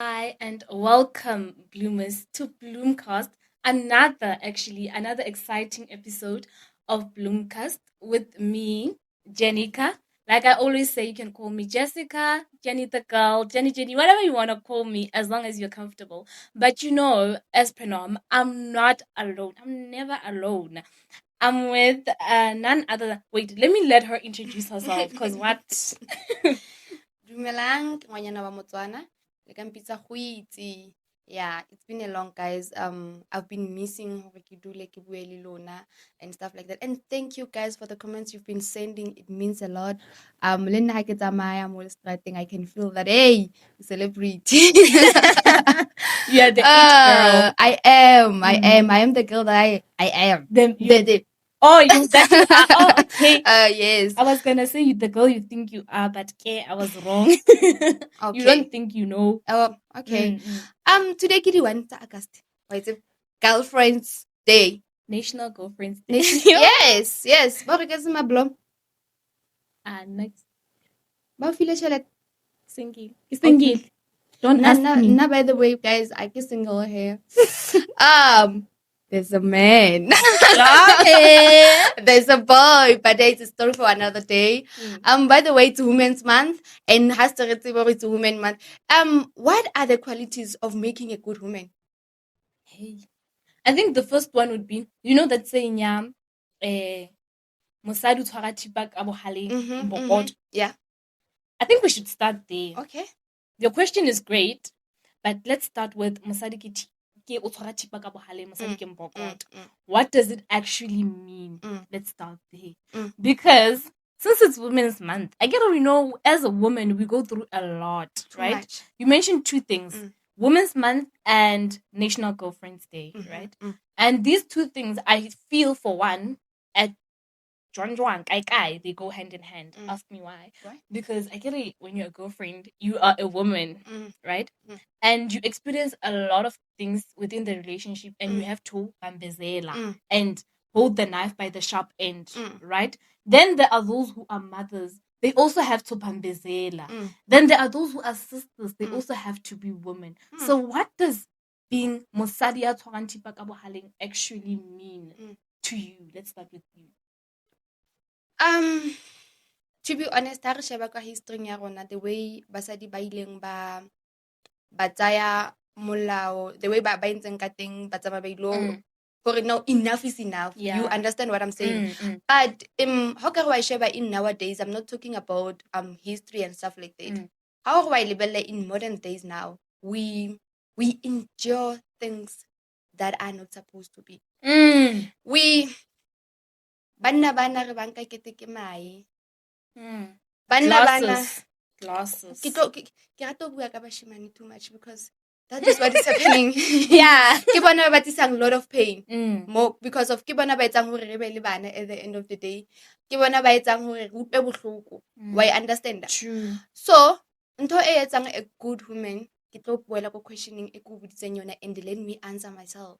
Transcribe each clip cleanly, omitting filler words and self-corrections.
Hi and welcome, Bloomers, to Bloomcast. Another exciting episode of Bloomcast with me, Jenica. Like I always say, you can call me Jessica, Jenny the girl, Jenny, whatever you want to call me, as long as you're comfortable. But as per norm, I'm not alone. I'm never alone. I'm with none other than. Wait, let me let her introduce herself. Because what? Dumelang, ke ngwanyana wa Motswana. Le ka mpitsa Kgwiti. Yeah, it's been a long, guys. I've been missing hore ke dule ke bue le lona and stuff like that. And thank you guys for the comments you've been sending. It means a lot. Le nna ha ke tsamaya mo strateng, I can feel that hey, celebrity. You're the it girl. I am the girl that I am. Then The oh, that you are. Oh, okay. yes. I was gonna say you the girl you think you are, but I was wrong. You Okay. don't think you know. Oh, okay. Today ke di 1 tsa August. Why is it Girlfriends Day? National Girlfriends Day. Yes. Ba re ke se mablom. Next Ba o file tšhelete. single. Single. Don't ask me. Nna, by the way, guys, I get single here. There's a man. There's a boy, but it's a story for another day. By the way, it's Women's Month, and has to it's Women's Month. What are the qualities of making a good woman? Hey, I think the first one would be that saying mosadi o tshwara thipa ka bohaleng, Yeah. I think we should start there. Okay. Your question is great, but let's start with mosadi ke o tshwara thipa ka bohaleng, mosadi ke mbokot. What does it actually mean? Let's start there. Because since it's Women's Month, I get to know as a woman, we go through a lot, right? You mentioned two things. Women's Month and National Girlfriends Day, right? And these two things, I feel for one, at Kai, they go hand in hand. Ask me why. Because I get it, when you're a girlfriend, you are a woman, right? And you experience a lot of things within the relationship, and you have to bambezela and hold the knife by the sharp end, right? Then there are those who are mothers. They also have to bambezela. Then there are those who are sisters. They also have to be women. So what does being mosadi ya tshwarang thipa ka bohaleng actually mean to you? Let's start with you. To be honest, ha re sheba ka history ya rona, the way basadi ba ileng ba tsaya molao, the way ba entseng ka teng ba tsamaya ba ilo gore no, enough is enough. You understand what I'm saying? But how ka re wa sheba in nowadays, I'm not talking about history and stuff like that. How re wa lebella in modern days now, we endure things that are not supposed to be. We banna re banka kete ke mae. Glasses. Ke rata ho bua ka bashemane too much because that is what is happening. Ke bona ba tlisang a lot of pain. More because of ke bona ba etsang hore re be le bana at the end of the day. Ke bona ba etsang hore re utlwe bohloko. Why understand that? True. So, ntho e etsang a good woman, ke tlo boela ko questioning e ko boditseng yona, and let me answer myself.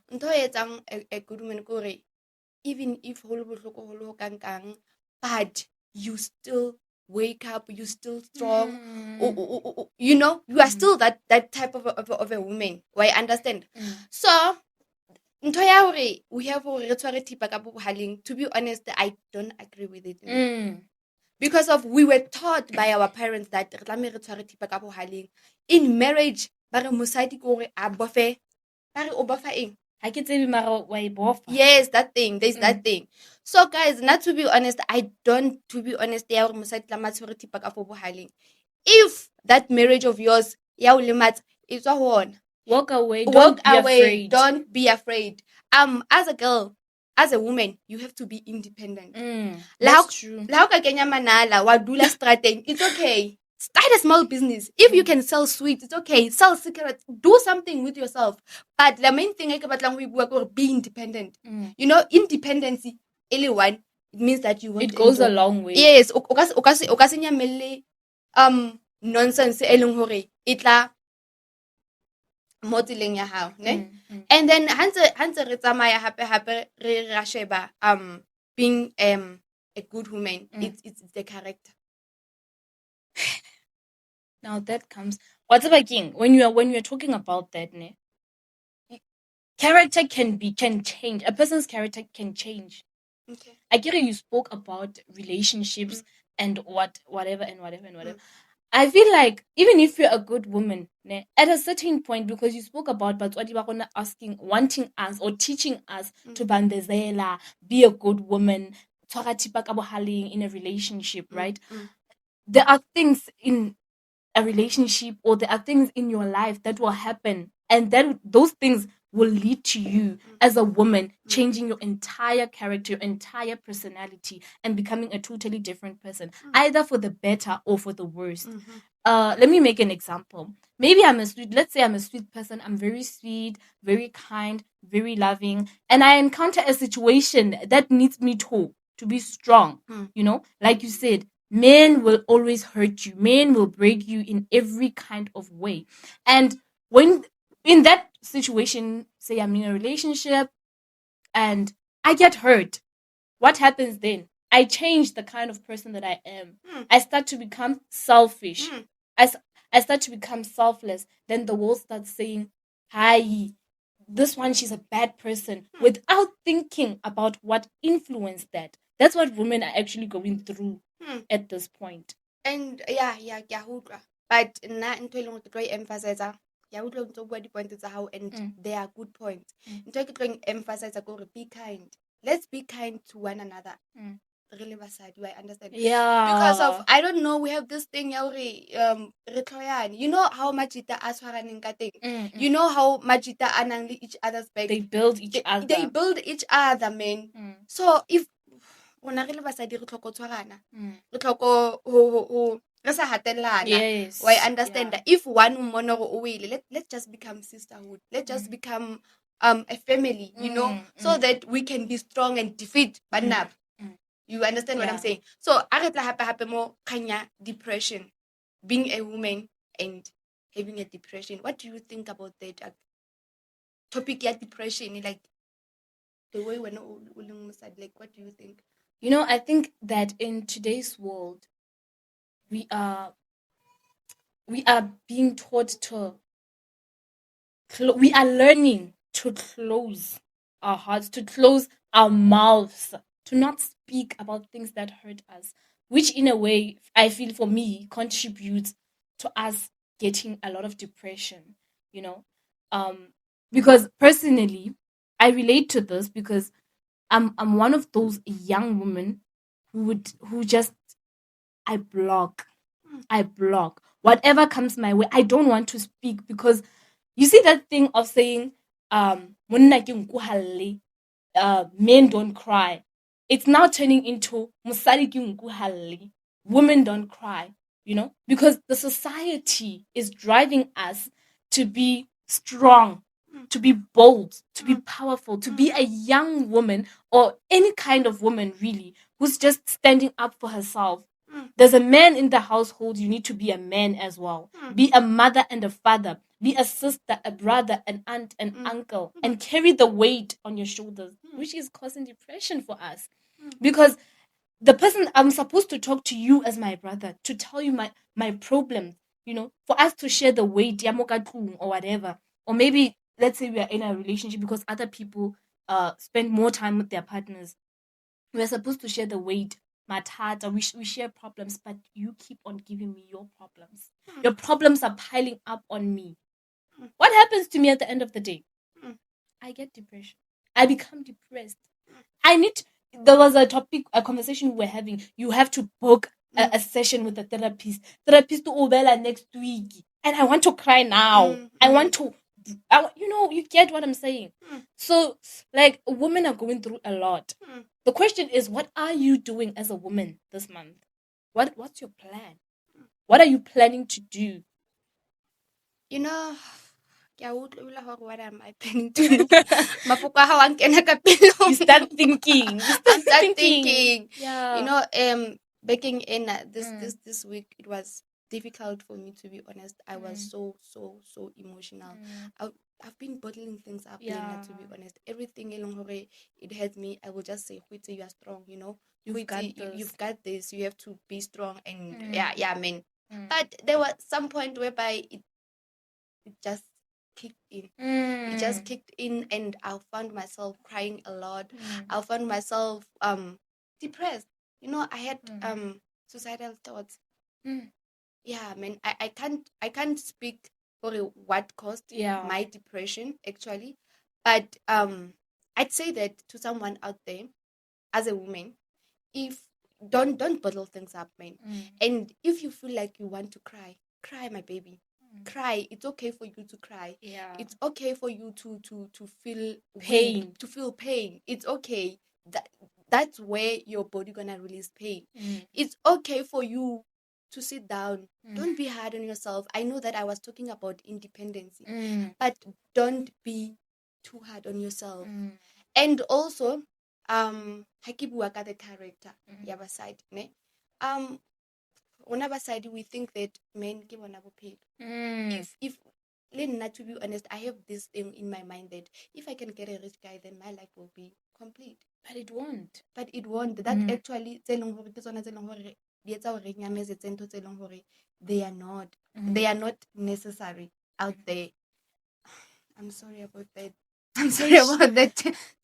Ntho e etsang a good woman ko re even if hole bohloko hole ho kang, but you still wake up, you still strong. You are still that type of a woman. Why understand? So ntho ya hore we have hore re tshware thipa ka bohaleng, to be honest, I don't agree with it. Because of we were taught by our parents that re tlameha re tshware thipa ka bohaleng. In marriage, ba re mosadi ko re a bofe. Ba re o bofa eng? Yes, that thing. There's that thing. So guys, not to be honest, I don't, to be honest, if that marriage of yours, it's a one. Walk away. Don't be afraid. As a girl, as a woman, you have to be independent. That's true. It's okay. Start a small business. If you can sell sweets, it's okay. Sell cigarettes. Do something with yourself. But the main thing is be independent. Independence, it means that you want it goes a long way. Yes. Nonsense itla mo tseleng ya hao, ne? And then hantse re tsamaya hape re ra sheba being a good woman, it's the character. Now that comes what's about king when you're talking about that, ne? Character can change. A person's character can change. Okay. I get it. You spoke about relationships and whatever. I feel like even if you're a good woman, ne, at a certain point, because you spoke about Batswadi ba rona wanting us or teaching us to bambezela, be a good woman, tshwara thipa ka bohaleng in a relationship, right? There are things in a relationship or there are things in your life that will happen, and then those things will lead to you as a woman changing your entire character, your entire personality, and becoming a totally different person, either for the better or for the worse. Let me make an example. Maybe let's say I'm a sweet person. I'm very sweet, very kind, very loving, and I encounter a situation that needs me to be strong. You know, like you said, men will always hurt you. Men will break you in every kind of way. And when in that situation, say I'm in a relationship and I get hurt, what happens then? I change the kind of person that I am. I start to become selfish. I start to become selfless. Then the world starts saying, hi, this one, she's a bad person, without thinking about what influenced that. That's what women are actually going through at this point. And yeah, ke a utlwa. But nna ntho e leng hore ke tlo e emphasize, ke a utlwa ntse o bua di-point tsa hao, and they are good points. Ntho e ke tlo e emphasize ke hore be kind. Let's be kind to one another. Really basadi, I understand. Yeah. Because of, I don't know, we have this thing ya hore re tloyane. You know how Majita a tshwaraneng ka teng. You know how Majita a nang le each other's back. They build each other. They build each other, man. So if rona re le basadi re tlhoko tshwarana, re tlhoko ho re sa hatellana. Yes. I understand that if one mmona gore o wele, let's just become sisterhood. Let's just become a family, you know, so that we can be strong and defeat banna. You understand what I'm saying? So, I happen more kanya depression, being a woman and having a depression. What do you think about that topic? Yeah, depression, like the way we're not like, what do you think? You know, I think that in today's world, we are being taught to. We are learning to close our hearts, to close our mouths, to not speak about things that hurt us, which in a way, I feel for me, contributes to us getting a lot of depression, you know. Because personally, I relate to this because I'm one of those young women who just I block. Whatever comes my way. I don't want to speak because you see that thing of saying monna ke nku halle, men don't cry. It's now turning into mosadi ke nku halle. Women don't cry, you know, because the society is driving us to be strong, to be bold, to be powerful, to be a young woman or any kind of woman really who's just standing up for herself. There's a man in the household, you need to be a man as well. Be a mother and a father. Be a sister, a brother, an aunt, an uncle, and carry the weight on your shoulders, which is causing depression for us. Because the person I'm supposed to talk to you as my brother, to tell you my problems, you know, for us to share the weight, or whatever. Or maybe let's say we are in a relationship because other people spend more time with their partners. We're supposed to share the weight. Matata, we share problems, but you keep on giving me your problems. Your problems are piling up on me. What happens to me at the end of the day? I get depression. I become depressed. There was a conversation we were having. You have to book a session with a therapist. Therapist to Obela next week. And I want to cry now. I want to, you know, you get what I'm saying. So, like, women are going through a lot. The question is, what are you doing as a woman this month? What's your plan? What are you planning to do? You know, what am I planning to do? You start thinking. I'm start thinking. Yeah. You know, baking in this week, it was difficult for me, to be honest. I was so emotional. I've been bottling things up, Lena, to be honest. Everything along the way, it hurts me. I will just say, Huiti, you are strong, you know. You've got this. You have to be strong. And yeah, man. But there was some point whereby it just kicked in. It just kicked in, and I found myself crying a lot. I found myself depressed. I had suicidal thoughts. Yeah, man, I can't speak for what caused my depression actually, but I'd say that to someone out there, as a woman, if don't bottle things up, man. And if you feel like you want to cry, my baby. Cry. It's okay for you to cry. Yeah. It's okay for you to feel Pain. weak, to feel pain. It's okay. That's where your body gonna release pain. It's okay for you to sit down. Don't be hard on yourself. I know that I was talking about independence, but don't be too hard on yourself. And also, ha ke bua ka the character ya basadi, ne rona basadi, we think that men ke bona bophelo. If le nna, to be honest, I have this thing in my mind that if I can get a rich guy, then my life will be complete. But it won't. That actually tse leng gore ke tsona tse leng gore di etsa gore nyametse ntho tse leng gore they are not necessary out there. I'm sorry about that.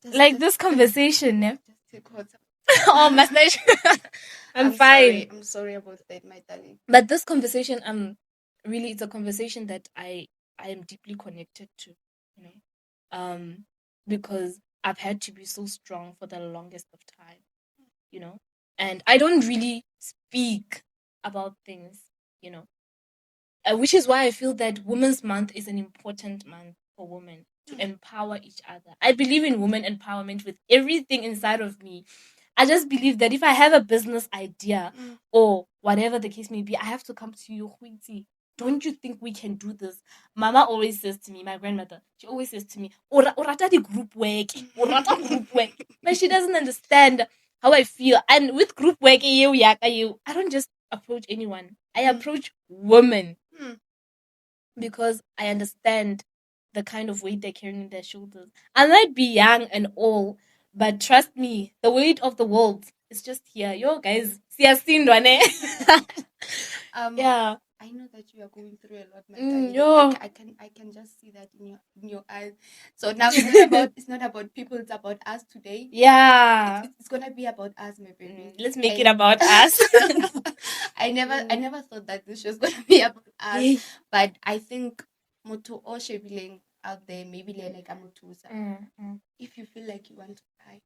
Like this conversation, ne? Just take water. Oh, mustache. I'm fine. I'm sorry about that, my darling. But this conversation, really, it's a conversation that I am deeply connected to, because I've had to be so strong for the longest of time, and I don't really speak about things, which is why I feel that Women's Month is an important month for women to empower each other. I believe in women empowerment with everything inside of me. I just believe that if I have a business idea or whatever the case may be, I have to come to you, Huiti. Don't you think we can do this? Mama always says to me, my grandmother, she always says to me, Orata the group work. But she doesn't understand how I feel. And with group work, I don't just approach anyone. I approach women because I understand the kind of weight they're carrying in their shoulders. I might be young and all, but trust me, the weight of the world is just here. Yo, guys, yeah. I know that you are going through a lot, my darling. I can just see that in your eyes. So now it's not about people, it's about us today. Yeah. It's gonna be about us, my baby. Let's make it about us. I never thought that this was gonna be about us. But I think Moto or Sheviling out there, maybe like Amotusa. If you feel like you want to cry,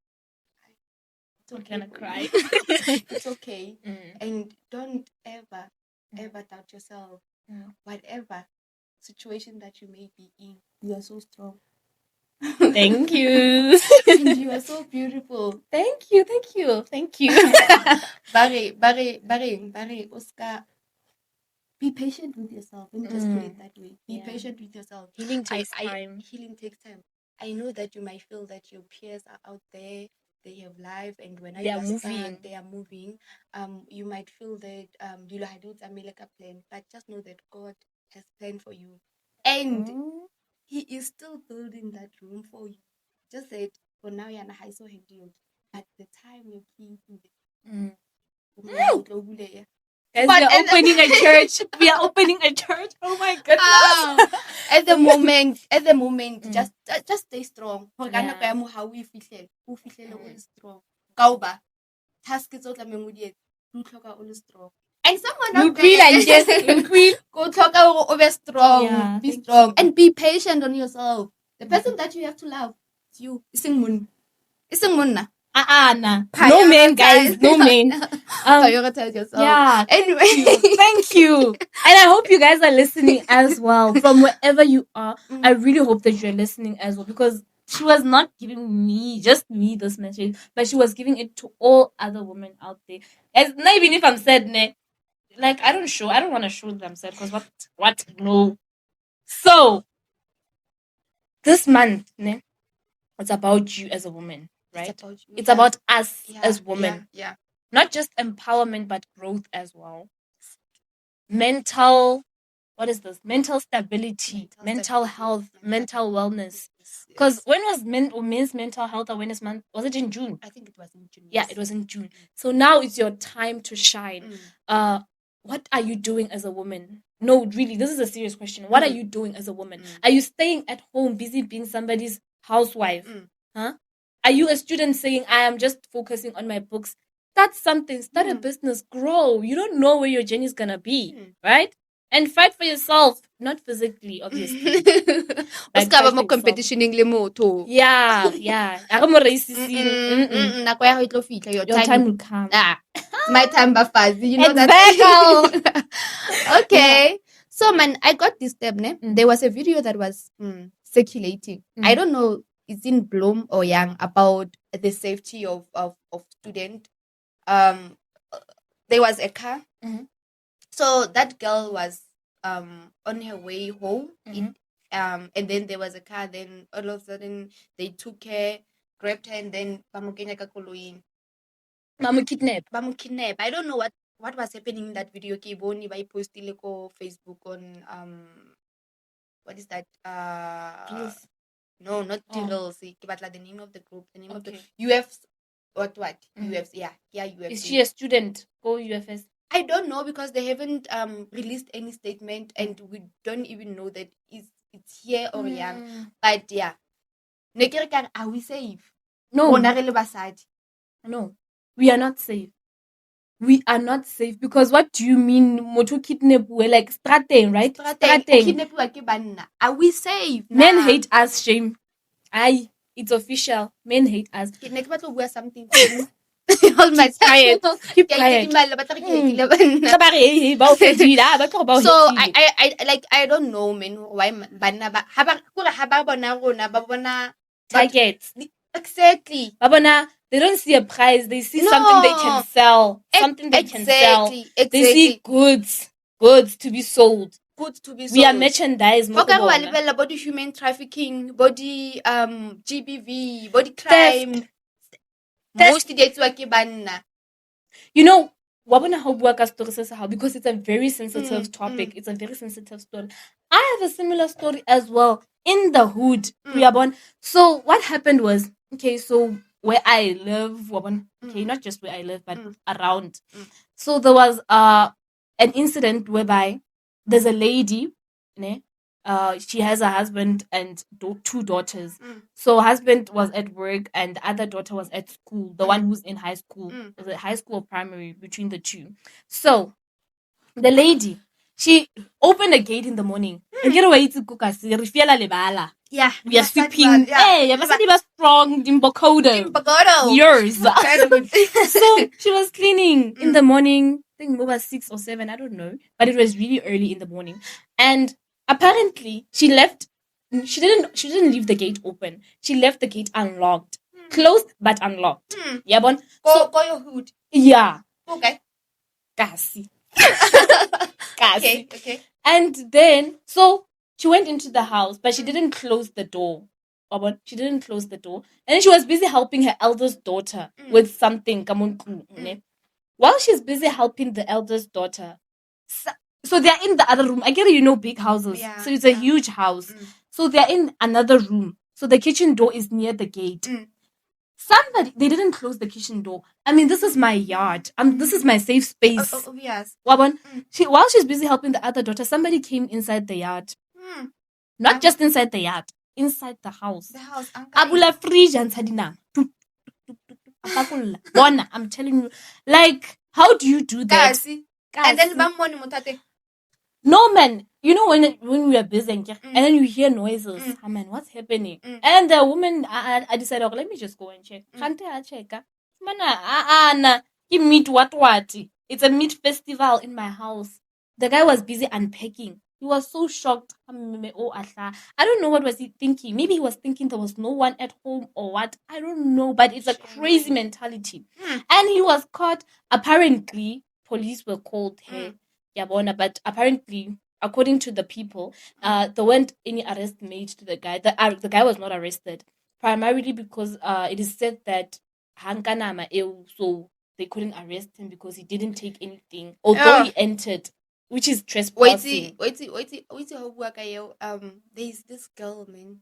it's okay. Gonna cry. It's okay. And don't ever doubt yourself. Whatever situation that you may be in, you are so strong. Thank you. And you are so beautiful. Thank you. Barry, Oscar, be patient with yourself. Let me just put it that way. Be patient with yourself. Healing takes time. Healing takes time. I know that you might feel that your peers are out there, they have life, and when they are moving. You might feel that I don't make a plan, but just know that God has planned for you, and He is still building that room for you. Just that for now you're not high so heavy, at the time you're keen to As we are opening a church. We are opening a church. Oh my goodness. At the moment, just stay strong. How we feel strong. Kauba. Task is all strong. And someone out there, go talk over strong. Yeah, be strong and be patient on yourself. The person that you have to love is you. Isang mun na. Nah. No man, guys. No man. Prioritize yourself. Yeah. Anyway. Thank you. And I hope you guys are listening as well. From wherever you are, I really hope that you're listening as well. Because she was not giving just me this message, but she was giving it to all other women out there. Not even if I'm sad, ne? Like, I don't want to show that I'm sad. Because what? No. So, this month, ne? It's about you as a woman. Right? It's about us as women. Yeah. Not just empowerment, but growth as well. Mental, what is this? Mental stability, mental health, mental wellness. Because when was Men's Mental Health Awareness Month? Was it in June? I think it was in June. Yeah, it was in June. So now it's your time to shine. What are you doing as a woman? no, really, this is a serious question. What are you doing as a woman? Are you staying at home busy being somebody's housewife? Huh? Are you a student saying, I am just focusing on my books? Start something, start a business, grow. You don't know where your journey is gonna be, right? And fight for yourself, not physically, obviously. But fight for competitioning le motho. Yeah. Nako ya gago e tlo fitla, your time will come. It's my time, Bafazi. You know Exactly. that. Okay. So, man, I got this step, ne? There was a video that was circulating. I don't know, it's in Bloom or Young, about the safety of student. There was a car. So that girl was on her way home. And then there was a car. Then all of a sudden they took her, grabbed her, and then bamukenya ka koloing. Kidnap. I don't know what was happening in that video. Ke bone ba postile ko Facebook on what is that? Reels. No, not Reels. Ke batla the name of the group. The name of the UF. What? UF. Yeah, UF. Is she a student? Go UFS. I don't know, because they haven't released any statement, and we don't even know that it's here or young. But yeah, are we safe? No, we are not safe. We are not safe, because what do you mean? Moto kidnap? We're like strating, right? Strating. Are we safe? Men hate us, shame. It's official. Men hate us. Something. Hold my quiet. Keep quiet. So I don't know, man, why targets. Exactly. Babana, they don't see a price. They see something they can sell. Something they can sell. They see goods to be sold. We are merchandise. Body human trafficking, body GBV, body crime. Most dates you know, because it's a very sensitive topic. It's a very sensitive story. I have a similar story as well in the hood. So what happened was, okay, so where I live, okay, not just where I live, but around. So there was an incident whereby there's a lady, she has a husband and two daughters. So husband was at work and the other daughter was at school. The one who's in high school, the high school or primary, between the two. So the lady, she opened a gate in the morning. And get away to cook us. Yeah, we are sweeping. Hey, basadi ba strong dimbokodo. Yours. So she was cleaning in the morning. I think over 6 or 7, I don't know, but it was really early in the morning. And apparently, she left. She didn't leave the gate open. She left the gate unlocked, closed but unlocked. Yeah, bon. Go your hood. Yeah. Okay. Kasi. Okay. And then, so she went into the house, but she didn't close the door. She didn't close the door. And then she was busy helping her eldest daughter with something. While she's busy helping the eldest daughter, so they're in the other room. I get it, big houses. Yeah, so it's a huge house. So they're in another room. So the kitchen door is near the gate. They didn't close the kitchen door. I mean, this is my yard. This is my safe space. Yes. While she's busy helping the other daughter, somebody came inside the yard. Not just inside the yard, inside the house. The house. Abula fridge and sadina. Bona, I'm telling you. Like, how do you do that? And then no, man. You know when we are busy and then you hear noises. Man, what's happening? And the woman, I decided, let me just go and check. Can't I check? Mana, meat what? It's a meat festival in my house. The guy was busy unpacking. He was so shocked. I don't know what was he thinking. Maybe he was thinking there was no one at home or what. I don't know, but it's a crazy mentality. And he was caught. Apparently, police were called here. But apparently, according to the people, there weren't any arrest made to the guy. The guy was not arrested, primarily because it is said that Hankanama so they couldn't arrest him because he didn't take anything, although he entered, which is trespassing. Wait, there's this girl, man,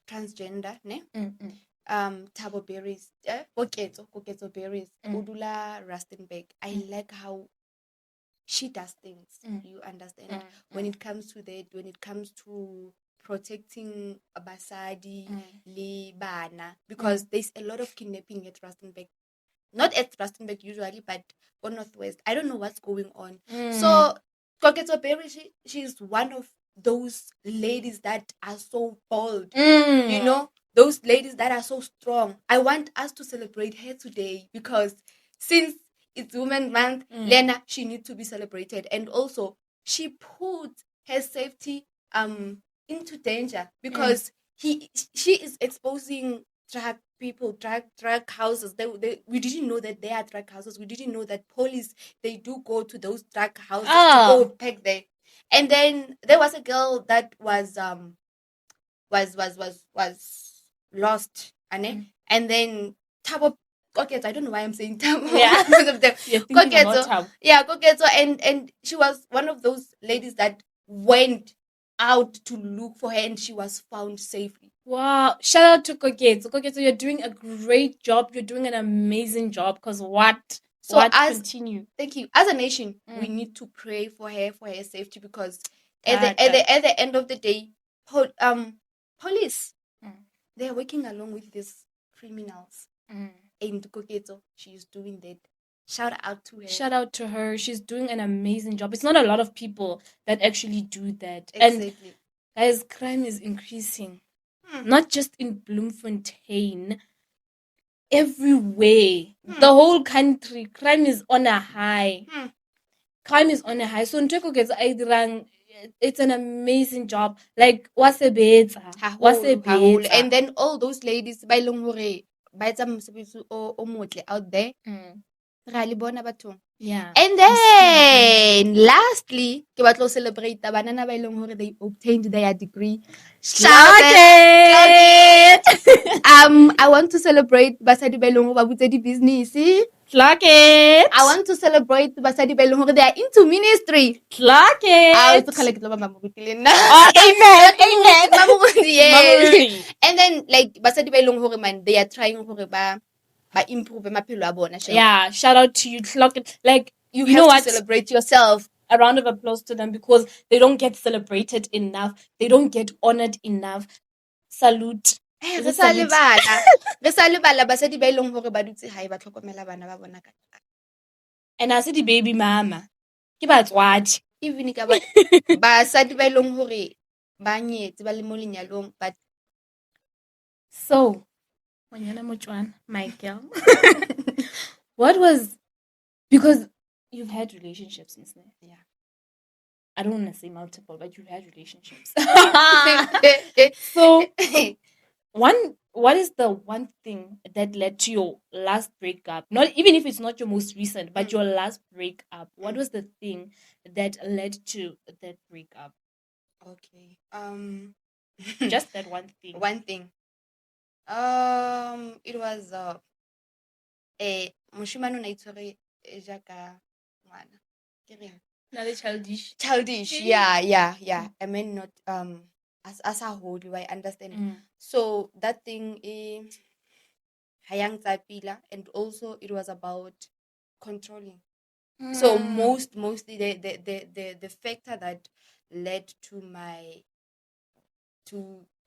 transgender, ne? Tabo Berries, Koketso Berries, Udula Rustenbeck. I like how she does things. You understand? When it comes to that, when it comes to protecting basadi, le bana, because there's a lot of kidnapping at Rustenburg. Not at Rustenburg usually, but on Northwest. I don't know what's going on. So Koketso Berry, she's one of those ladies that are so bold. You know, those ladies that are so strong. I want us to celebrate her today because since it's Women's Month, Lena, she needs to be celebrated. And also, she put her safety into danger because she is exposing drug people, drug houses. We didn't know that they are drug houses. We didn't know that police, they do go to those drug houses to go pack there. And then there was a girl that was lost, and then Tabo Koketso, I don't know why I'm saying Tabo. Yeah. Because of them. Koketso. Yeah, Koketso, and she was one of those ladies that went out to look for her, and she was found safely. Wow. Shout out to Koketso. Koketso, you're doing a great job. You're doing an amazing job. Because continue. Thank you. As a nation, we need to pray for her safety, because at the end of the day, police, they're working along with these criminals. And Koketso, she's doing that. Shout out to her. Shout out to her. She's doing an amazing job. It's not a lot of people that actually do that. Exactly. And guys, crime is increasing. Not just in Bloemfontein. Everywhere. The whole country. Crime is on a high. Crime is on a high. So Ntoko gets it's an amazing job. Like, wasebetsa. And then all those ladies ba ileng hore ba etsa mosebetsi o motle out there. Yeah. And then lastly, ke batla celebrate banana ba ileng hore they obtained their degree. Shout it! I want to celebrate basadi ba ileng hore ba butse di business. Clock it! I want to celebrate basadi ba ileng hore they are into ministry. Clock it! Amen. And then like basadi ba ileng hore man, they are trying hore ba improve maphelo a bona. Yeah, shout out to you. Clock it. Like, you have know to what? Celebrate yourself. A round of applause to them, because they don't get celebrated enough. They don't get honored enough. Salute. Re sa lebala basadi ba ileng hore ba dutse hae ba tlhokomela bana ba bona ka. And I said the baby mama. Ke batswadi. Even ka ba basadi ba ileng hore ba nyetse ba le mo lenyalong, but so Manyana Mochwan, my girl. What was, because you've had relationships, Miss Ne? Yeah. I don't want to say multiple, but you've had relationships. So, what is the one thing that led to your last breakup? Not even if it's not your most recent, but your last breakup. What was the thing that led to that breakup? Okay. Just that one thing. One thing. It was moshimane na itshwere jaka ngwana. Ke reng? Another childish. Yeah. I mean, not as a whole, I understand. So that thing is hayang pila, and also it was about controlling. So mostly the factor that led to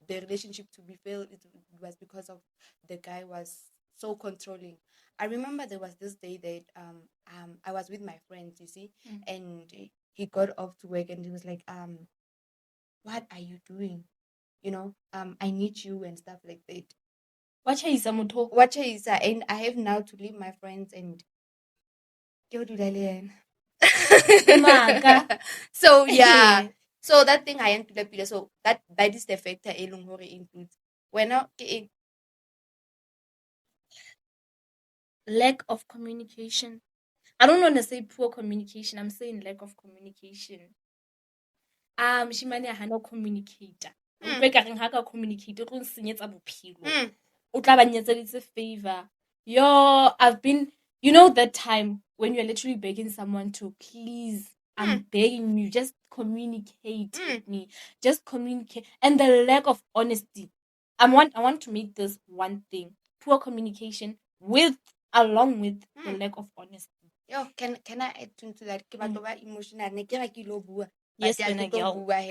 the relationship to be failed, it was because of the guy was so controlling. I remember there was this day that I was with my friends, you see, and he got off to work and he was like, what are you doing? You know, I need you and stuff like that. Watch is and I have now to leave my friends and go to the So yeah. So that thing I am to the so that is the factor elong hore includes when lack of communication. I don't want to say poor communication. I'm saying lack of communication. Shimane ha no communicator. O ka reng ha ka communicate o nsenyetsa bophelo. O tla ba nyetseditse favor. I've been, you know, that time when you're literally begging someone to please, I'm begging you, just communicate with me. Just communicate. And the lack of honesty. I want to make this one thing. Poor communication along with the lack of honesty. Yo, can I add into that? Ke batho ba emotional. Ne ke re ke lo bua. Yes, But ya wena ke tlo girl. bua he.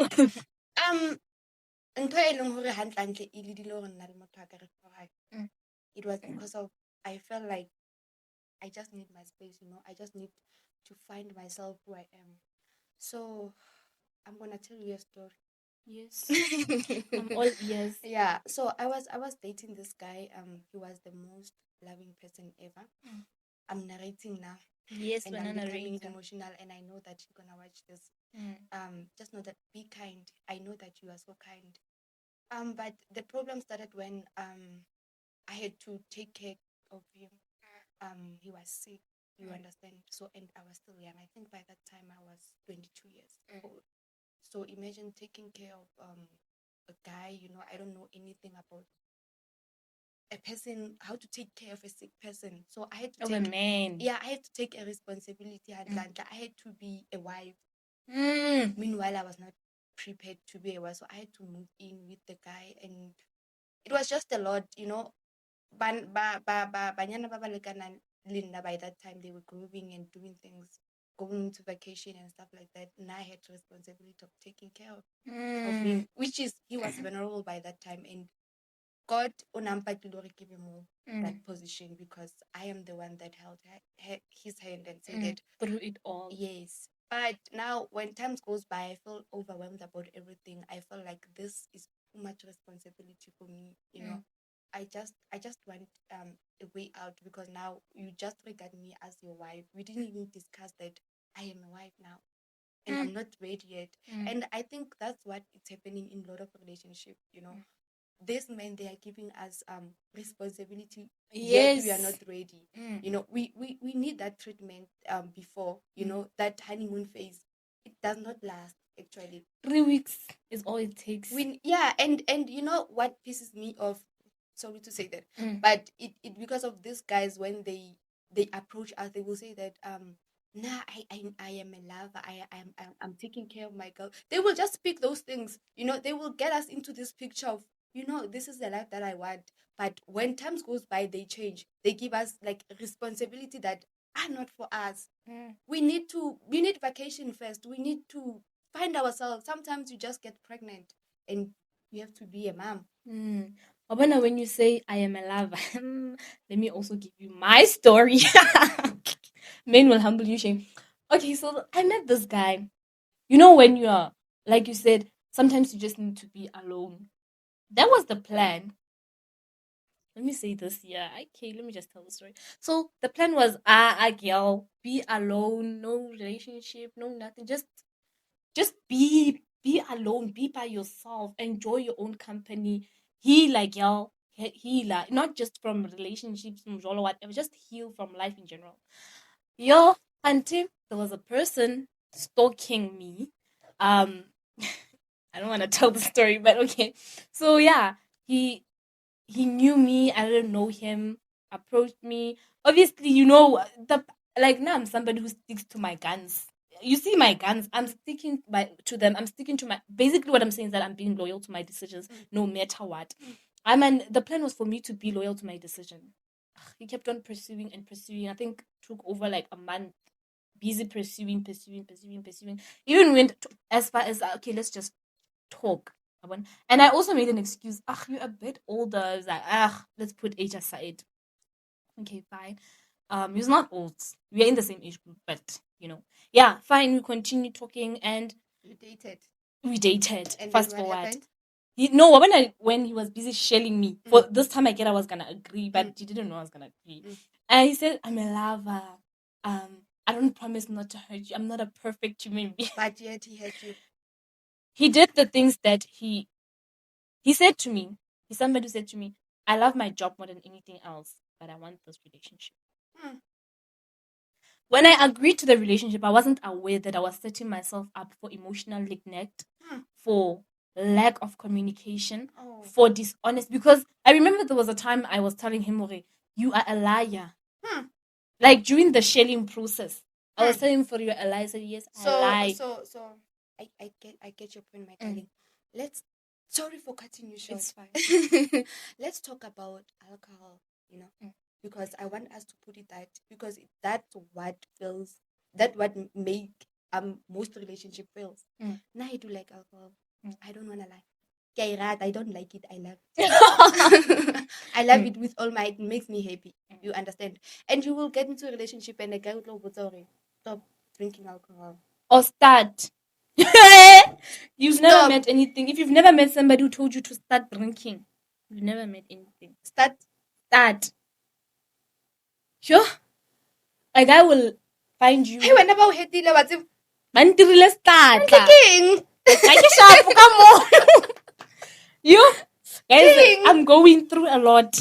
Ntho e leng hore hantlantle e le dilo hore nna le motho a ka re tshwarang. It was because of I felt like I just need my space, you know. I just need to find myself who I am. So I'm gonna tell you a story. Yes. I'm all ears. Yeah. So I was dating this guy. He was the most loving person ever. I'm narrating now. Yes, And wena I'm becoming narrator. emotional, and I know that you're gonna watch this. Just know that be kind. I know that you are so kind. But the problem started when I had to take care of him. He was sick, you understand. So, and I was still young. I think by that time I was 22 years old. So imagine taking care of a guy. You know, I don't know anything about a person, how to take care of a sick person. So I had to Of a man. Yeah, I had to take a responsibility. I had to be a wife. Meanwhile, I was not prepared to be a wife, so I had to move in with the guy, and it was just a lot, you know. Banyana ba ba lekanang le nna by that time, they were growing and doing things, going to vacation and stuff like that. And I had the responsibility of taking care of him, which is he was vulnerable by that time, and God give him that position because I am the one that held his hand and said that through it all. Yes. But now when time goes by, I feel overwhelmed about everything. I feel like this is too much responsibility for me, you know. I just want a way out because now you just regard me as your wife. We didn't even discuss that I am a wife now and I'm not ready yet. And I think that's what is happening in a lot of relationships, you know. These men, they are giving us responsibility, yet we are not ready. You know, we need that treatment before, you know, that honeymoon phase. It does not last actually. 3 weeks is all it takes. And you know what pisses me off, sorry to say that, but it because of these guys, when they approach us, they will say that nah, I am a lover, I'm taking care of my girl. They will just speak those things, you know. They will get us into this picture of, you know, this is the life that I want. But when times goes by, they change. They give us like responsibility that are not for us. We need vacation first. We need to find ourselves. Sometimes you just get pregnant and you have to be a mom. Obana, when you say I am a lover, let me also give you my story. Men will humble you, shame. Okay, so I met this guy. You know, when you are, like you said, sometimes you just need to be alone. That was the plan. Let me say this, yeah. Okay, let me just tell the story. So the plan was, girl, be alone, no relationship, no nothing. Just be alone, be by yourself, enjoy your own company, heal, like y'all, heal, not just from relationships or whatever, just heal from life in general. Yo, until there was a person stalking me. I don't want to tell the story, but okay. So yeah, he knew me, I didn't know him, approached me. Obviously, you know, the like now I'm somebody who sticks to my guns. You see my guns, I'm sticking to them. I'm sticking to my, basically what I'm saying is that I'm being loyal to my decisions no matter what. The plan was for me to be loyal to my decision. He kept on pursuing and pursuing. I think took over like a month, busy pursuing. Even went as far as, okay, let's just talk. And I also made an excuse. You're a bit older. I was like, let's put age aside. Okay, fine. He's not old. We're in the same age group, but you know, yeah, fine. We continue talking and You dated. we dated. And Fast then what forward. happened? No, when he was busy shelling me for this time, I was gonna agree, but he didn't know I was gonna agree. And he said, "I'm a lover. I don't promise not to hurt you. I'm not a perfect human being." But yet he hurt you. He did the things that he said to me. Somebody said to me, "I love my job more than anything else, but I want this relationship." When I agreed to the relationship, I wasn't aware that I was setting myself up for emotional neglect, for lack of communication, for dishonest. Because I remember there was a time I was telling him, "Okay, you are a liar." Like during the shelling process, I was telling him, "For you're a liar." I said, "Yes, I lie." So I get your point, my darling. Sorry for cutting you short. It's fine. Let's talk about alcohol, you know. because I want us to put it that, because that's what feels, that what make most relationship fails. Now I do like alcohol. I don't wanna lie. I don't like it. I love it. I love it with all my. It makes me happy. You understand? And you will get into a relationship and a guy will go, sorry, stop drinking alcohol. Or start. You've never Stop. met anything. If you've never met somebody who told you to start drinking, you've never met anything. Start. Sure. A guy will find you. Hey, whenever we hit the level, Mantirile start. kicking. Come on. You guys, King. I'm going through a lot.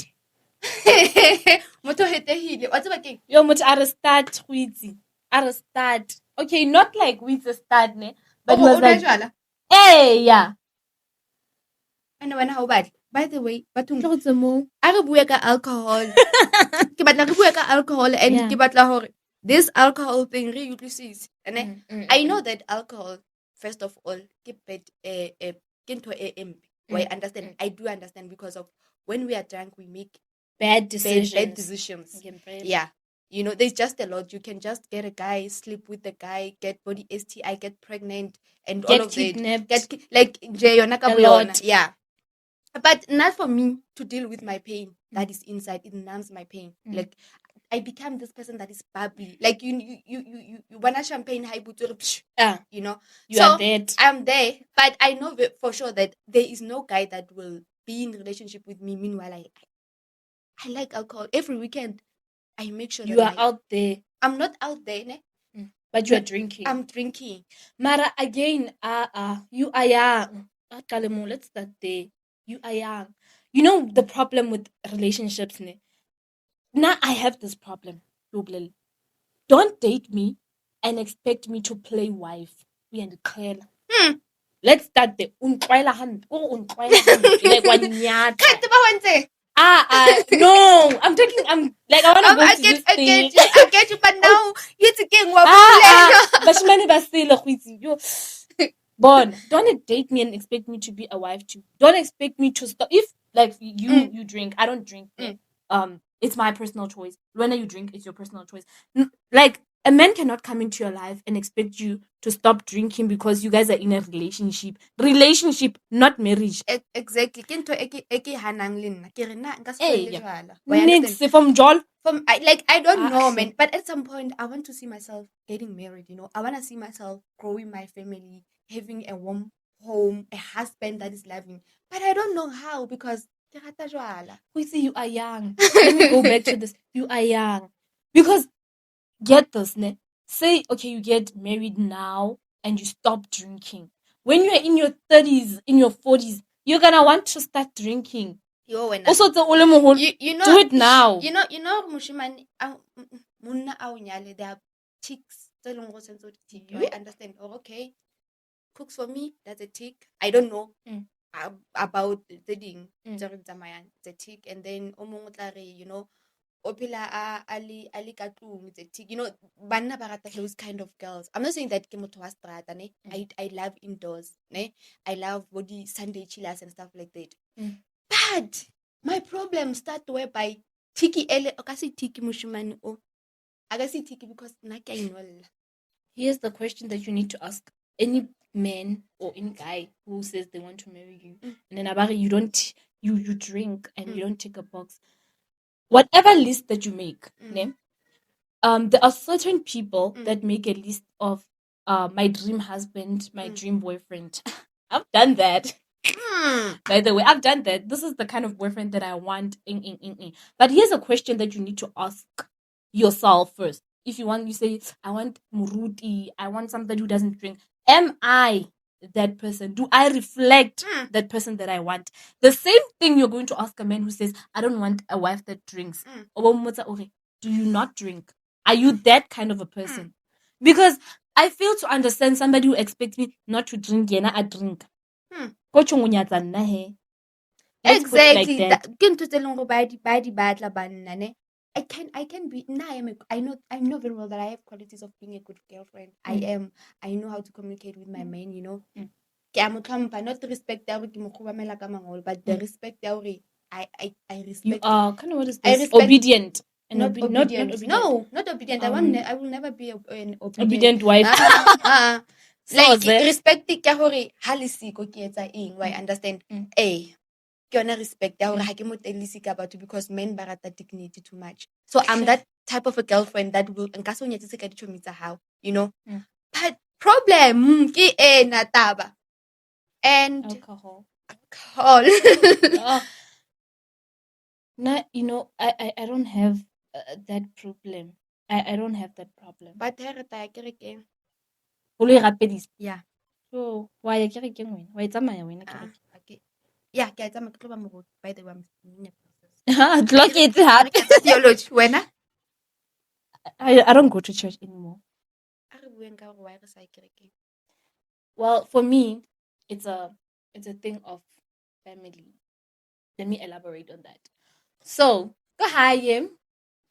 Moto hetehile. What's about king? Yo, much are start wheezy. Are start. Okay, not like with a start, ne? But it was like, hey, yeah. And when how bad? By the way, but What's the more? I bua ka alcohol. Ke batla re bua ka alcohol and Yeah. ke batla hore this alcohol thing re utlwisise. And I know that alcohol, first of all, ke bad ke ntho e empe. I understand. I do understand, because of when we are drunk we make bad decisions. bad decisions. Yeah. You know, there's just a lot. You can just get a guy, sleep with the guy, get body STI, get pregnant, and all Get of kidnapped. that. Like Jayona A Kabuyona. lot. Yeah. But not for me to deal with my pain that is inside. It numbs my pain. Like I become this person that is bubbly. Like you wanna champagne high you know. You are dead. I'm there, but I know for sure that there is no guy that will be in relationship with me. Meanwhile, I like alcohol every weekend. I make sure You that are out there. I'm not out there, ne? But you are drinking. I'm drinking. Mara, again, you are young. Let's start there. You are young. You know the problem with relationships, ne? Now I have this problem. Don't date me and expect me to play wife. We and clear. Let's start there. Like one nyata. No, I'm talking. I'm like I want to go to this thing. I get you, but now it's again Bashimane basile khwitsi. Yo. Bon, don't date me and expect me to be a wife too. Don't expect me to stop. If like you drink, I don't drink. It's my personal choice. When you drink, it's your personal choice. Like a man cannot come into your life and expect you to stop drinking because you guys are in a relationship. Relationship, not marriage. Exactly. Ke ntho e ke hanang le nna. Ke re na nka se Hey, tlole yeah. jwala. Next from Joel. I don't know, sure. man. But at some point, I want to see myself getting married. You know, I want to see myself growing my family, having a warm home, a husband that is loving. But I don't know how, because ke rata jwala. We say you are young. Let me go back to this. You are young. Because get this, ne? Say, okay, you get married now and you stop drinking. When you're in your 30s, in your 40s, you're gonna want to start drinking. Also, do it now. You know, Mushimani, Munna Aunyale, there are ticks. You understand? Oh, okay. Cooks for me, that's a tick. I don't know about the thing. It's a tick. And then you know, Opila Ali Katung, it's a tick. You know, Banna Barata, those kind of girls. I'm not saying that Kemotoastrata, ne? I love indoors, ne? I love body Sunday chillers and stuff like that. But my problem start whereby Tiki Ele Okasi Tiki Mushimani o Agasi Tiki because Naka. Here's the question that you need to ask any man or any guy who says they want to marry you. And then Abari, you don't you drink and you don't take a box. Whatever list that you make, there are certain people that make a list of my dream husband, my dream boyfriend. I've done that. By the way, I've done that. This is the kind of boyfriend that I want. But here's a question that you need to ask yourself first. If you want, you say, I want Muruti, I want somebody who doesn't drink. Am I that person? Do I reflect that person that I want? The same thing you're going to ask a man who says, I don't want a wife that drinks. Do you not drink? Are you that kind of a person? Because I fail to understand somebody who expects me not to drink, yena I drink. Exactly. I can be now. I know very well that I have qualities of being a good girlfriend. I know how to communicate with my men, you know. Not the respect that but the respect that I respect. You are kind of what is this? Obedient. Not obedient. No, not obedient. I will never be an obedient wife. Like respect ka hore ha le siko ke etsa eng, why understand? Ke yona respect ya hore ha ke mo tellisi ka batho because men ba rata dignity too much. So I'm that type of a girlfriend that will nka se o nyetsetse ka dichomi tsa hao, you know. But problem ke ena taba. And alcohol. No, you know, I don't have that problem. I don't have that problem. But here ta kerekeng. O le rapedisa. Yeah. So why ya kerekeng wena? Wa tsamaya wena kereke? Okay. Yeah, ke tsamaya ke tlo ba mo by the way. Clock it hard. Theology wena? I don't go to church anymore. Well, for me, it's a thing of family. Let me elaborate on that. So,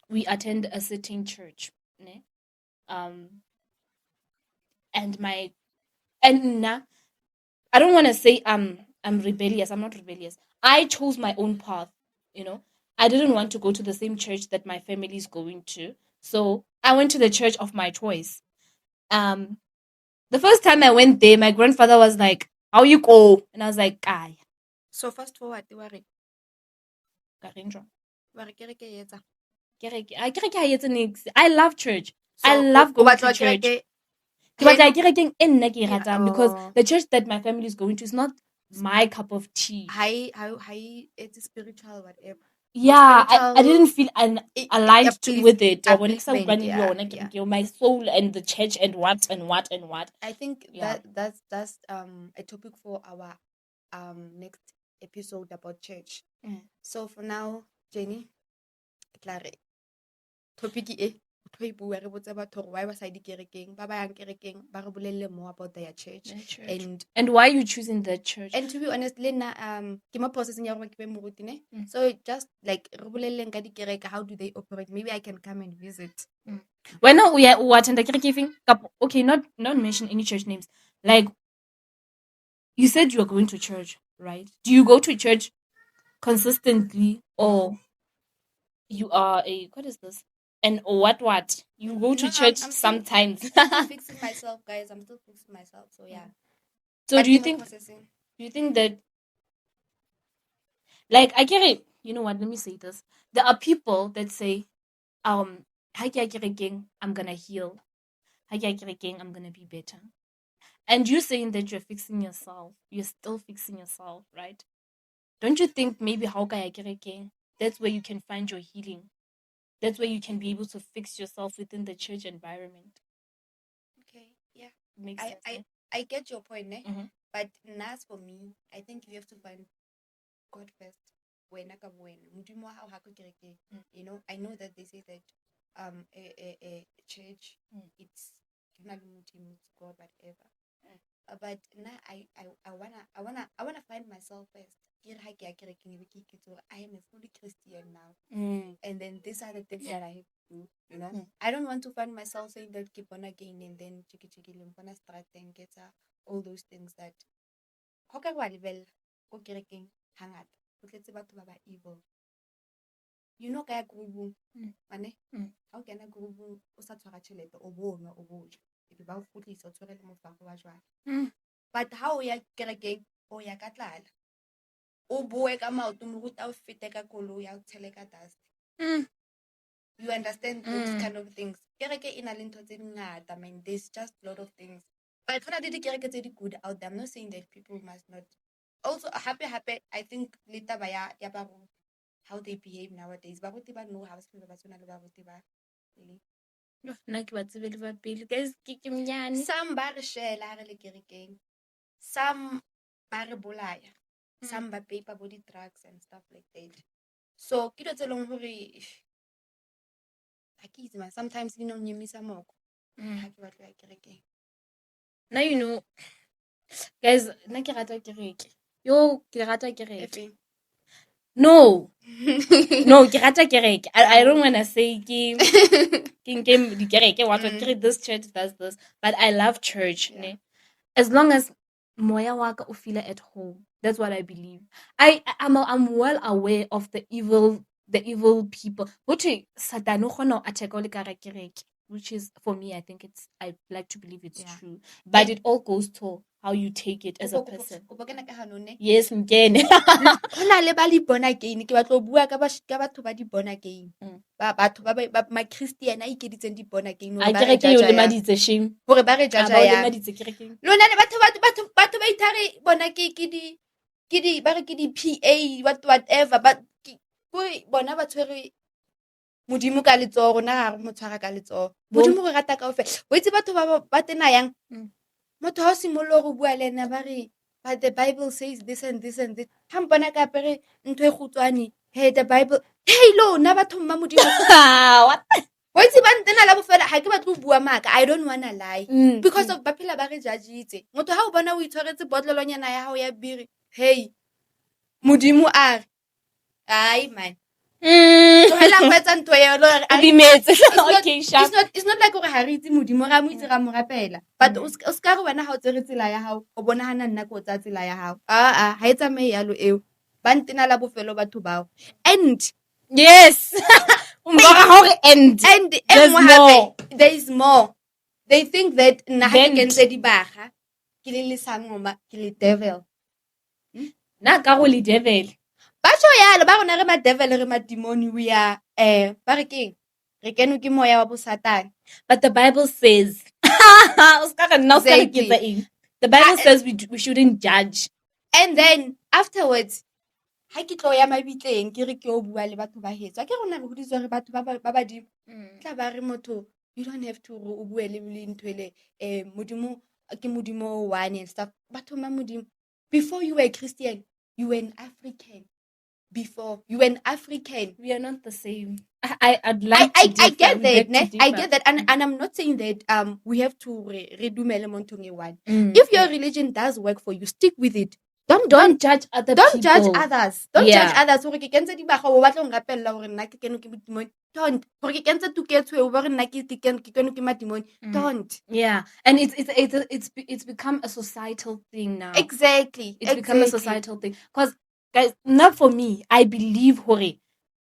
we attend a certain church, ne? And I don't want to say I'm rebellious. I'm not rebellious. I chose my own path, you know. I didn't want to go to the same church that my family is going to. So I went to the church of my choice. The first time I went there, my grandfather was like, "How you go?" And I was like, "Kai." So fast forward, I love church. I love going to church. Because the church that my family is going to is not my cup of tea. It's spiritual, whatever. Yeah, I didn't feel aligned with it. Or when my soul and the church and what. I think that's a topic for our next episode about church. So for now, Jenny, topic why was I kerekeng ba yang kerekeng ba re bolelle more about their church and why you choosing that church. And to be honest, Lena ke mo processing ya gore ke be moruti ne. So just like re bolelleng ka dikereke, how do they operate? Maybe I can come and visit. When we attend the kereke, okay, not mention any church names. Like you said, you are going to church, right? Do you go to church consistently, or you are what is this? And what? You go to church I'm sometimes. I'm fixing myself, guys. I'm still fixing myself. So yeah. So but do you think that, like, I get it? You know what? Let me say this. There are people that say, I'm gonna heal. I'm gonna be better. And you saying that you're fixing yourself, you're still fixing yourself, right? Don't you think maybe that's where you can find your healing? That's where you can be able to fix yourself within the church environment. Okay, yeah. Makes sense. I get your point, eh? Mm-hmm. But as for me, I think you have to find God first. You know, I know that they say that a church it's God, whatever. But now I wanna find myself first. I am a fully Christian now. And then these are the things that I have to do, you know. I don't want to find myself saying that keep on again and then chiki limpana strat and get all those things that evil. You know, kaya grubu, ane? How can a grubu usatwachilete or bona or boja? If you bow footly so to but how ya kereke or ya katlal? O boy come out to move out fit a colo ya teleka dust. You understand those kind of things. Kereke in a linto I mean, there's just a lot of things. But when I did kereke good out there, I'm not saying that people must not. Also, happy. I think later by yabaru how they behave nowadays. Baruti ba know how to be baruti ba. Some bar share la re kerekeng. Some bar bolaya. Some ba paper body drugs and stuff like that. So kilo tse long hore sometimes you know you miss a moko. Now you know, guys. Na ke rata kereke. Yo, ke rata kereke. No, ke rata kereke. I don't wanna say game the kereke. What this church does this, but I love church. Yeah. As long as moya waka u feel at home, that's what I believe. I'm well aware of the evil the evil people. Which Satan attack all the, which is, for me, I like to believe it's true. But it all goes to how you take it as a person. Yes, Mkene. Go na le ba le born again, ke batla go bua ka batho ba di born again. Batho ba ma Christian a ikeditseng di born again I kereke yo le maditse shame. hore ba re jaja Ba le yang. maditse kerekeng. Lona le batho ba ithare bona ke di ba re ke di PA whatever, but ke bona ba tshwere modimo ka letsogo, rona ga re mo tshwara ka letsogo. Modimo go rata kaofela. O itse batho ba tena yang, motho ha o simolola go bua le ena ba re, but the Bible says this and this and this. Ha mpona ka apere ntho e khutswane, hey the Bible, hey lona batho mma modimo. What? O itse ba ntena la bofela, ha ke batlo bua maka, I don't wanna lie. Because of ba phela ba re judgitse. Motho ha o bona o itshwaretse botlolonyana ya hao ya biri, hey modimo a re, ai man. It's not like ha re itse modimo ra mo itse ra mo rapela, but o ska re wena ha o tsere tsela ya hao o bona hana nna ko tsa tsela ya hao. Ha e tsamaye yalo eo, ba ntena la bofelo batho bao. And yes. And there is more. They think that nna ha ke kentse dibaga ke le sangoma ke le devil. Na ka go le devil. Ba tso yalo ba rona re ma devil re ma demon, we are ba re keng re keno ke moya wa bo Satan. But the Bible says the Bible says we shouldn't judge. And then afterwards ha ke tlo ya mabitleng ke re ke o bua le batho ba hetso ke rona re hoditswe re batho ba badimo tla ba re motho, you don't have to o bue le ntwele modimo ke modimo one and stuff. Batho ma modimo, before you were a Christian, you were an African. Before you were an African, we are not the same. I'd like to I get that, I get that, and I'm not saying that we have to redumele montong e one. If your religion does work for you, stick with it. Don't judge other people. Don't judge others. Don't judge others. Hore ke kentse di baga o batla ng rapella hore nna ke keno ke modimong. Don't. Hore ke kentse tuketswe o ba re nna ke keno ke madimong. Don't. Yeah, and it's become a societal thing now. Exactly. It's become a societal thing, because guys, not for me, I believe hore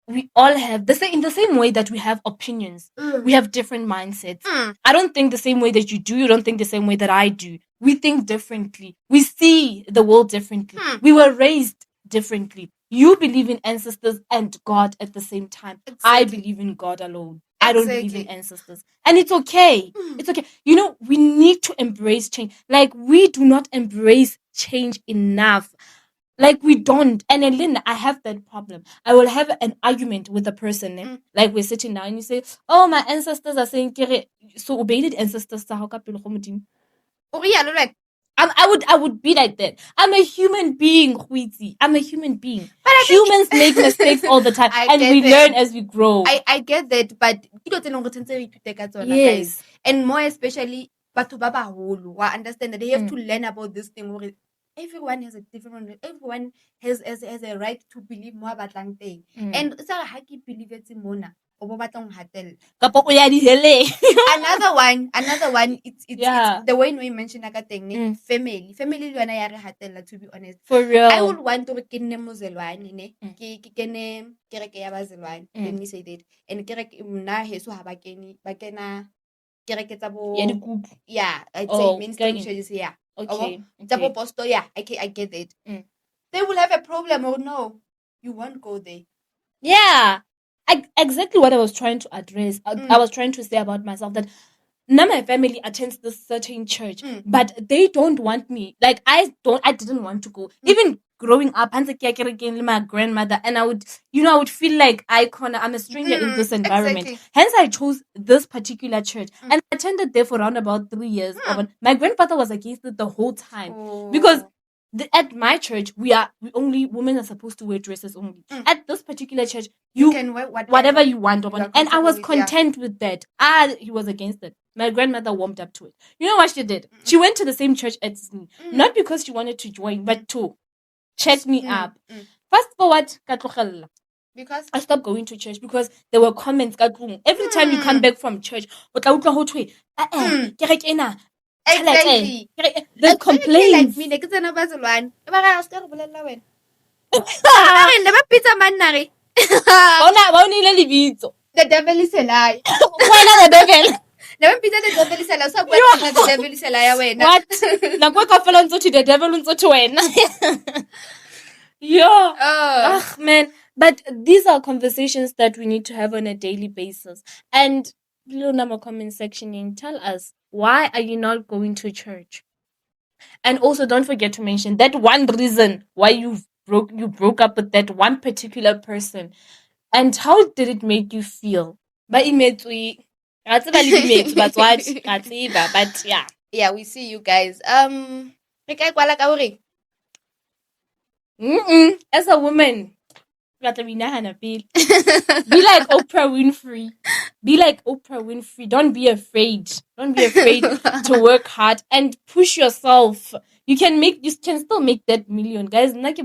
we all have in the same way that we have opinions. We have different mindsets. I don't think the same way that you do. You don't think the same way that I do. We think differently. We see the world differently. We were raised differently. You believe in ancestors and God at the same time. Exactly. I believe in God alone. I don't believe in ancestors. And it's okay. It's okay. You know, we need to embrace change. Like, we do not embrace change enough. Like, we don't. And then I have that problem. I will have an argument with a person. Like, we're sitting down and you say, oh, my ancestors are saying, so obey the ancestors. I would be like that. I'm a human being, Huitzi. I'm a human being. Humans make mistakes all the time. And we learn as we grow. I get that, but yes. And more especially, I understand that they have to learn about this thing. Everyone has a different. Everyone has a right to believe more about thing. And it's a hacky believe it's mona. Another one, it's the way we mention family. Family to be honest. For real. I would want to kenne mozelwane let me say that. And kereke mna heso ha bakena kereke tsa bo I'd say mainstream churches, Okay. Double posto, I get it. They will have a problem or no, you won't go there. Yeah. Exactly what I was trying to address. I was trying to say about myself that now my family attends this certain church, but they don't want me. Like, I didn't want to go. Even growing up, my grandmother, and I would feel like I'm a stranger in this environment. Exactly. Hence, I chose this particular church and I attended there for around about 3 years. My grandfather was against it the whole time because at my church, only women are supposed to wear dresses only. At this particular church, you can wear whatever you want. And I was content with that. He was against it. My grandmother warmed up to it. You know what she did? She went to the same church as me. Not because she wanted to join, but to check me up. Fast forward, because I stopped going to church because there were comments. Every time you come back from church, exactly. The complaints. Ba o neile lebitso. The devil is a lie. Wena the devil. Never be the devil is a lie. So what the devil is a lie wena? What? Nako ka fela ntse the devil ntse wena. Yo. Oh. Man. But these are conversations that we need to have on a daily basis. And below number comment section, tell us, why are you not going to church? And also don't forget to mention that one reason why you broke up with that one particular person. And how did it make you feel? But yeah. Yeah, we see you guys. Re ka kwala ka hore as a woman, be like Oprah Winfrey. Be like Oprah Winfrey. Don't be afraid. Don't be afraid to work hard and push yourself. You can still make that million, guys. You can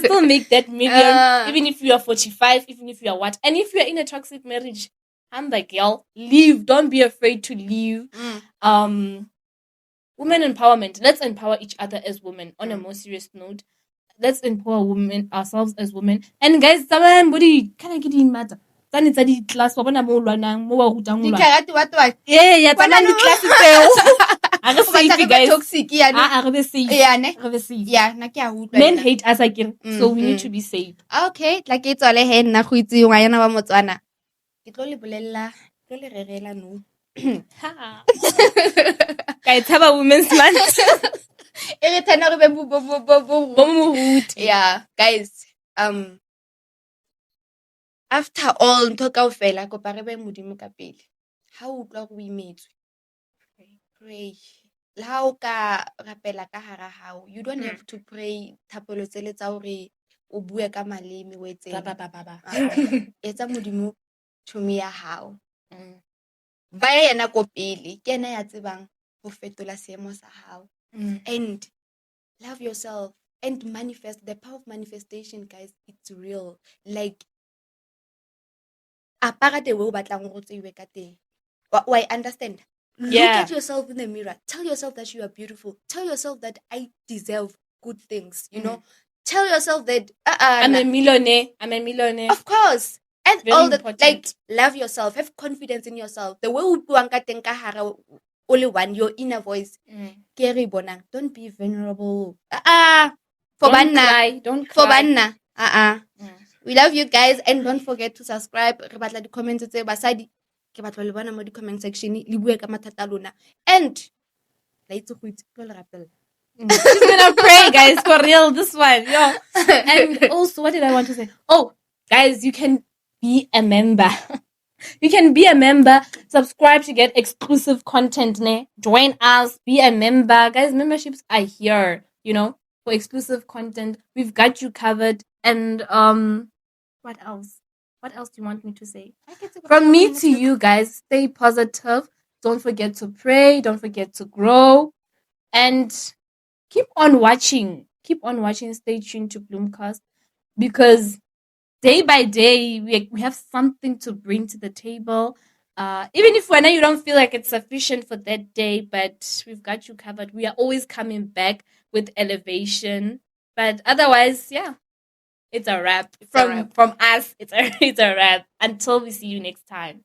still make that million, even if you are 45, even if you are what. And if you are in a toxic marriage, I'm like, girl, leave. Don't be afraid to leave. Women empowerment. Let's empower each other as women. On a more serious note, let's empower women ourselves as women. And guys, somebody can I get in matter? Tsa di class ba bona mo lwanang mo wa rutang mo lwana. What? Yeah, tsa di class tseo. A re safe guys. Toxic ya ne. Re be safe. Yeah, ne. Re be safe. Yeah, na ke a utlwa. Men hate us again, so we need to be safe. Okay, like it's all he nna go itse ngwana ba Motswana. Ke tlo le bolella, tlo le rerela no. Ka itshaba Women's Month. Yeah, guys. After all, ntho kaofela kopa re be modimo ka pele. Ha o utlwa go imetswe, pray. Le ha o ka rapela ka hara hao, you don't have to pray thapelo tsele tsa hore o bue ka maleme o etse. Etsa modimo tšhomi ya hao. Ba yena ko pele, ke ena ya tsebang go fetola seemo sa hao. And love yourself and manifest. The power of manifestation, guys, it's real. Like apara the way o batlang go tseiwe ka teng. Why understand? Look at yourself in the mirror. Tell yourself that you are beautiful. Tell yourself that I deserve good things. You know, tell yourself that I'm a millionaire. Of course. And very all the important. like, love yourself. Have confidence in yourself. The way you buang ka teng ka hara only one, your inner voice. Don't be vulnerable. For banna. Don't cry. For banna. We love you guys, and don't forget to subscribe. Re batla di comments tse basadi. Ke batla le bona mo di comment section le bue ka mathata a lona. And let's go rapel. She's gonna pray, guys, for real. This one, yo. And also, what did I want to say? Oh, guys, you can be a member. You can be a member. Subscribe to get exclusive content. Ne? Join us. Be a member, guys. Memberships are here. You know, for exclusive content. We've got you covered. And what else? What else do you want me to say? From me to you guys, stay positive. Don't forget to pray. Don't forget to grow. And keep on watching. Keep on watching. Stay tuned to Bloomcast. Because day by day, we have something to bring to the table. Even if when you don't feel like it's sufficient for that day, but we've got you covered. We are always coming back with elevation. But otherwise, yeah. It's a wrap. From us, it's a wrap. Until we see you next time.